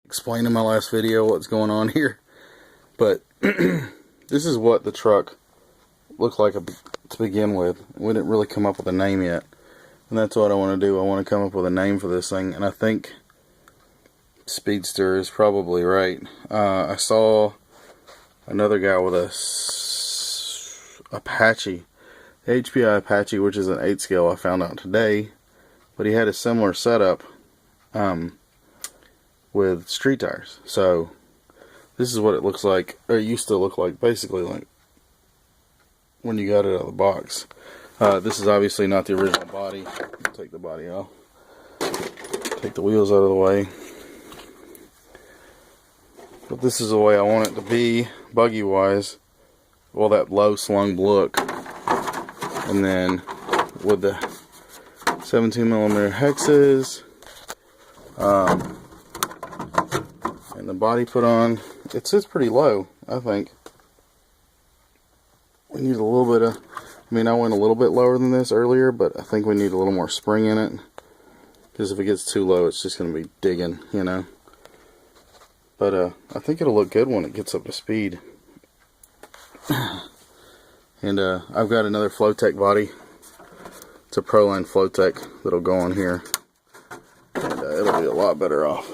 explained in my last video what's going on here, but this is what the truck looked like to begin with. We didn't really come up with a name yet, and that's what I want to do. I want to come up with a name for this thing, and I think Speedster is probably right. I saw another guy with a Apache, the HPI Apache, which is an 8 scale, I found out today, but he had a similar setup with street tires. So this is what it looks like, or it used to look like, basically like when you got it out of the box. This is obviously not the original body. Take the body off, take the wheels out of the way, but this is the way I want it to be buggy wise. Well, that low slung look, and then with the 17mm hexes and the body put on, it sits pretty low. I think we need a little bit of, I mean, I went a little bit lower than this earlier, but I think we need a little more spring in it, because if it gets too low, it's just going to be digging, you know. But I think it'll look good when it gets up to speed. And I've got another Flowtech body. It's a Proline Flowtech that'll go on here, and it'll be a lot better off.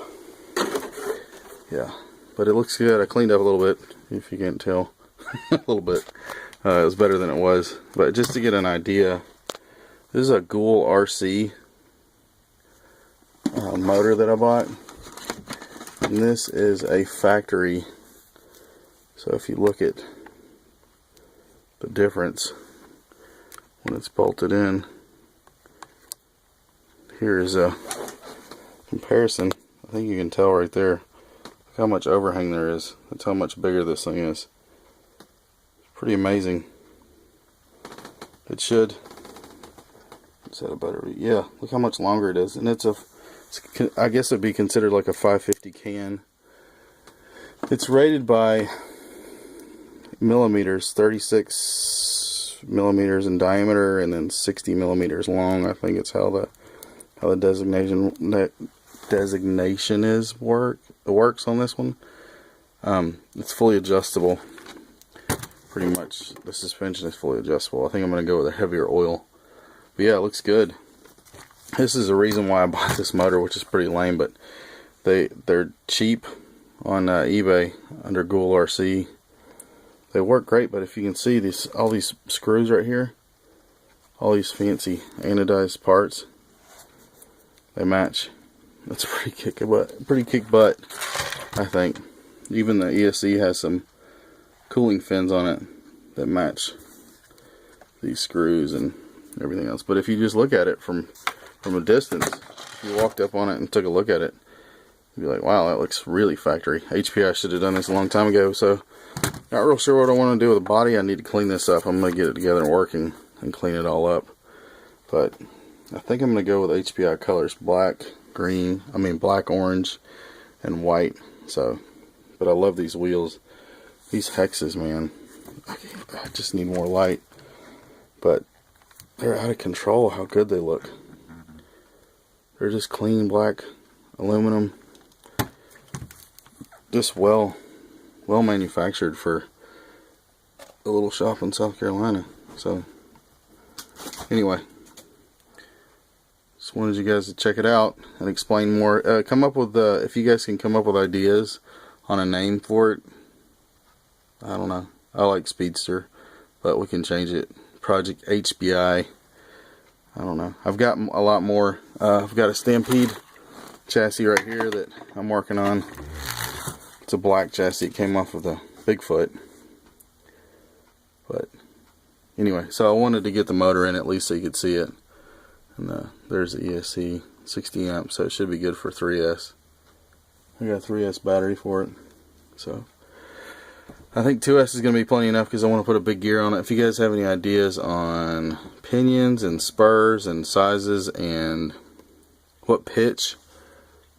Yeah, but it looks good. I cleaned up a little bit, if you can't tell. A little bit. It was better than it was. But just to get an idea, this is a Goolrc motor that I bought, and this is a factory. So if you look at the difference when it's bolted in, here is a comparison. I think you can tell right there. Look how much overhang there is. That's how much bigger this thing is. It's pretty amazing. It should. Is that a better? Yeah. Look how much longer it is, and it's a. I guess it'd be considered like a 550 can. It's rated by millimeters, 36 millimeters in diameter, and then 60 millimeters long. I think it's how the designation is works on this one. It's fully adjustable. Pretty much the suspension is fully adjustable. I think I'm going to go with a heavier oil. But yeah, it looks good. This is the reason why I bought this motor, which is pretty lame, but they're cheap on eBay under Goolrc. They work great, but if you can see all these screws right here, all these fancy anodized parts, they match. That's pretty kick butt, I think. Even the ESC has some cooling fins on it that match these screws and everything else. But if you just look at it from a distance, if you walked up on it and took a look at it, you'd be like, wow, that looks really factory. HPI should have done this a long time ago. So not real sure what I want to do with the body. I need to clean this up. I'm going to get it together and working and clean it all up. But I think I'm going to go with HPI colors, black, orange, and white. So, but I love these wheels. These hexes, man. I just need more light. But they're out of control how good they look. They're just clean black aluminum. Just well manufactured for a little shop in South Carolina. So anyway, just wanted you guys to check it out and explain more. Come up with if you guys can come up with ideas on a name for it. I don't know. I like Speedster, but we can change it. Project HPI. I don't know. I've got a lot more. I've got a Stampede chassis right here that I'm working on. It's a black chassis. It came off of the Bigfoot. But anyway, so I wanted to get the motor in at least so you could see it. And there's the ESC, 60 amps, so it should be good for 3S. I got a 3S battery for it. So I think 2S is going to be plenty enough because I want to put a big gear on it. If you guys have any ideas on pinions and spurs and sizes and what pitch,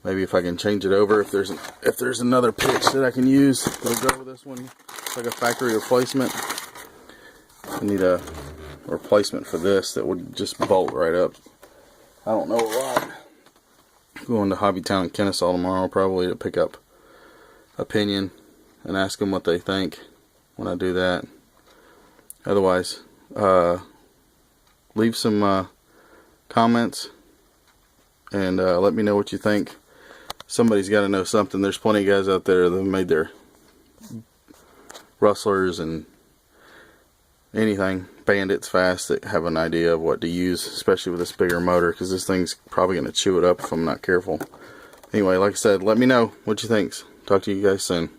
maybe if I can change it over, if there's another pitch that I can use that'll go with this one, it's like a factory replacement. I need a replacement for this that would just bolt right up. I don't know a lot. I'm going to Hobby Town in Kennesaw tomorrow probably to pick up opinion and ask them what they think when I do that. Otherwise, leave some comments and let me know what you think. Somebody's got to know something. There's plenty of guys out there that have made their rustlers and anything bandits fast that have an idea of what to use, especially with this bigger motor, because this thing's probably going to chew it up if I'm not careful. Anyway, like I said, let me know what you think. Talk to you guys soon.